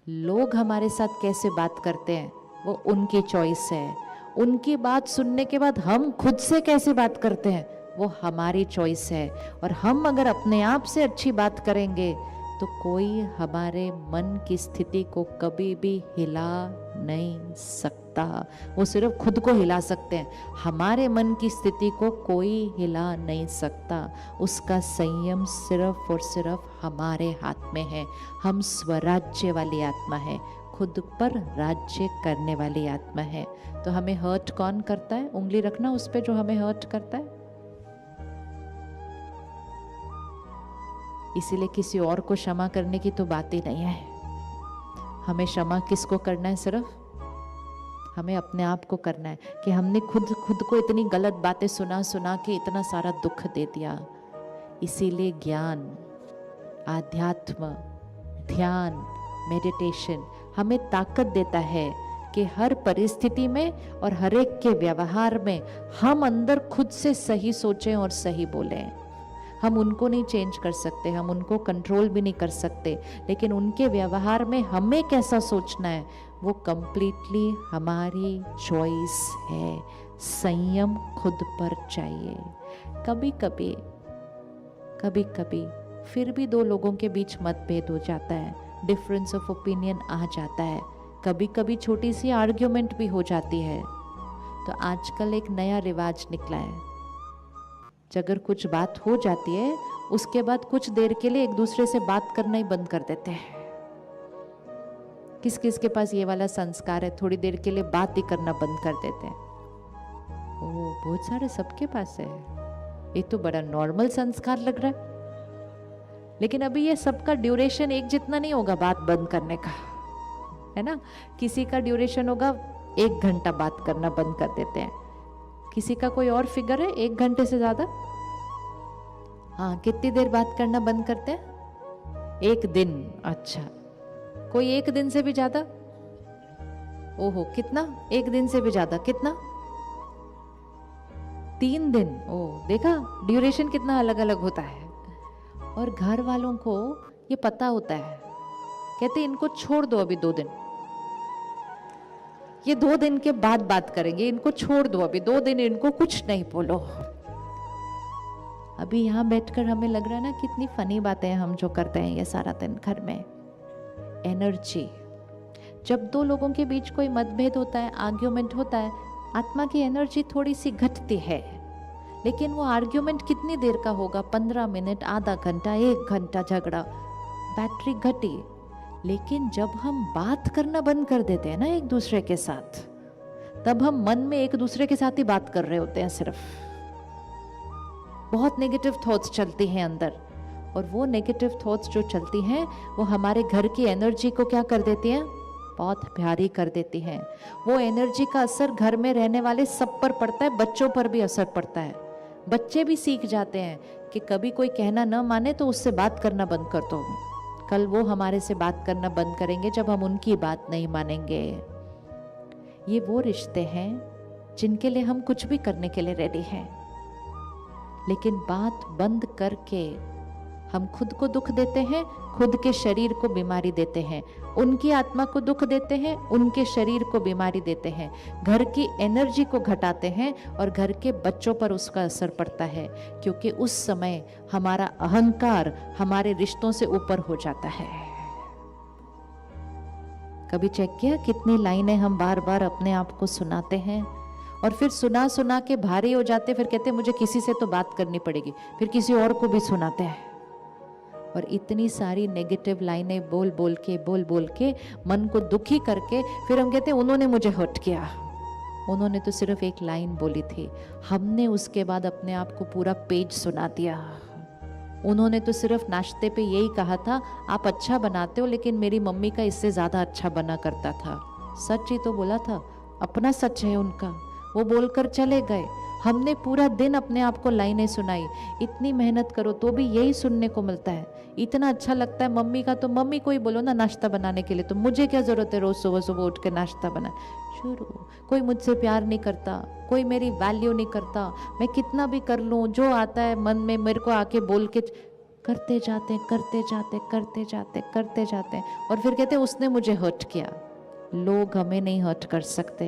लोग हमारे साथ कैसे बात करते हैं वो उनकी चॉइस है। उनकी बात सुनने के बाद हम खुद से कैसे बात करते हैं वो हमारी चॉइस है। और हम अगर अपने आप से अच्छी बात करेंगे तो कोई हमारे मन की स्थिति को कभी भी हिला नहीं सकता। वो सिर्फ खुद को हिला सकते हैं, हमारे मन की स्थिति को कोई हिला नहीं सकता। उसका संयम सिर्फ और सिर्फ हमारे हाथ में है। हम स्वराज्य वाली आत्मा है, खुद पर राज्य करने वाली आत्मा है। तो हमें हर्ट कौन करता है? उंगली रखना उस पे जो हमें हर्ट करता है। इसीलिए किसी और को क्षमा करने की तो बात ही नहीं है। हमें क्षमा किसको करना है? सिर्फ हमें अपने आप को करना है कि हमने खुद को इतनी गलत बातें सुना सुना के इतना सारा दुख दे दिया। इसीलिए ज्ञान, आध्यात्म, ध्यान, मेडिटेशन हमें ताकत देता है कि हर परिस्थिति में और हर एक के व्यवहार में हम अंदर खुद से सही सोचें और सही बोलें। हम उनको नहीं चेंज कर सकते, हम उनको कंट्रोल भी नहीं कर सकते, लेकिन उनके व्यवहार में हमें कैसा सोचना है वो कंप्लीटली हमारी चॉइस है। संयम खुद पर चाहिए। कभी कभी फिर भी दो लोगों के बीच मतभेद हो जाता है, डिफरेंस ऑफ ओपिनियन आ जाता है, कभी कभी छोटी सी आर्ग्यूमेंट भी हो जाती है। तो आजकल एक नया रिवाज निकला है, अगर कुछ बात हो जाती है उसके बाद कुछ देर के लिए एक दूसरे से बात करना ही बंद कर देते हैं। किस किस के पास ये वाला संस्कार है? थोड़ी देर के लिए बात ही करना बंद कर देते हैं। ओह, बहुत सारे सबके पास है। ये तो बड़ा नॉर्मल संस्कार लग रहा है। लेकिन अभी ये सबका ड्यूरेशन एक जितना नहीं होगा बात बंद करने का, है ना? किसी का ड्यूरेशन होगा 1 घंटा बात करना बंद कर देते हैं, किसी का कोई और फिगर है 1 घंटे से ज्यादा। हाँ, कितनी देर बात करना बंद करते हैं? 1 दिन। अच्छा, कोई 1 दिन से भी ज्यादा? ओहो, कितना? 1 दिन से भी ज्यादा कितना? 3 दिन। ओह, देखा ड्यूरेशन कितना अलग अलग होता है। और घर वालों को ये पता होता है, कहते इनको छोड़ दो अभी 2 दिन, ये 2 दिन के बाद बात करेंगे, इनको छोड़ दो अभी 2 दिन, इनको कुछ नहीं बोलो। अभी यहाँ बैठकर हमें लग रहा है ना कितनी फनी बातें हम जो करते हैं ये सारा दिन घर में। एनर्जी, जब 2 लोगों के बीच कोई मतभेद होता है, आर्ग्यूमेंट होता है, आत्मा की एनर्जी थोड़ी सी घटती है। लेकिन वो आर्ग्यूमेंट कितनी देर का होगा? 15 मिनट, आधा घंटा, 1 घंटा झगड़ा, बैटरी घटी। लेकिन जब हम बात करना बंद कर देते हैं ना एक दूसरे के साथ, तब हम मन में एक दूसरे के साथ ही बात कर रहे होते हैं सिर्फ। बहुत नेगेटिव थॉट्स चलती हैं अंदर, और वो नेगेटिव थॉट्स जो चलती हैं वो हमारे घर की एनर्जी को क्या कर देती हैं? बहुत प्यारी कर देती हैं। वो एनर्जी का असर घर में रहने वाले सब पर पड़ता है, बच्चों पर भी असर पड़ता है। बच्चे भी सीख जाते हैं कि कभी कोई कहना न माने तो उससे बात करना बंद कर दो। कल वो हमारे से बात करना बंद करेंगे जब हम उनकी बात नहीं मानेंगे। ये वो रिश्ते हैं जिनके लिए हम कुछ भी करने के लिए रेडी हैं, लेकिन बात बंद करके हम खुद को दुख देते हैं, खुद के शरीर को बीमारी देते हैं, उनकी आत्मा को दुख देते हैं, उनके शरीर को बीमारी देते हैं, घर की एनर्जी को घटाते हैं और घर के बच्चों पर उसका असर पड़ता है। क्योंकि उस समय हमारा अहंकार हमारे रिश्तों से ऊपर हो जाता है। कभी चेक किया कितनी लाइनें हम बार बार अपने आप को सुनाते हैं और फिर सुना सुना के भारी हो जाते, फिर कहते हैं मुझे किसी से तो बात करनी पड़ेगी, फिर किसी और को भी सुनाते हैं। और इतनी सारी नेगेटिव लाइनें बोल बोल के मन को दुखी करके फिर हम कहते हैं उन्होंने मुझे हर्ट किया। उन्होंने तो सिर्फ एक लाइन बोली थी, हमने उसके बाद अपने आप को पूरा पेज सुना दिया। उन्होंने तो सिर्फ नाश्ते पे यही कहा था आप अच्छा बनाते हो, लेकिन मेरी मम्मी का इससे ज़्यादा अच्छा बना करता था। सच ही तो बोला था, अपना सच है उनका, वो बोलकर चले गए। हमने पूरा दिन अपने आप को लाइनें सुनाई। इतनी मेहनत करो तो भी यही सुनने को मिलता है। इतना अच्छा लगता है मम्मी का, तो मम्मी को ही बोलो ना नाश्ता बनाने के लिए, तो मुझे क्या ज़रूरत है रोज़ सुबह सुबह उठ के नाश्ता बना। शुरू, कोई मुझसे प्यार नहीं करता, कोई मेरी वैल्यू नहीं करता, मैं कितना भी कर लूँ, जो आता है मन में मेरे को आके बोल के करते जाते करते जाते करते जाते करते जाते और फिर कहते उसने मुझे हर्ट किया। लोग हमें नहीं हर्ट कर सकते,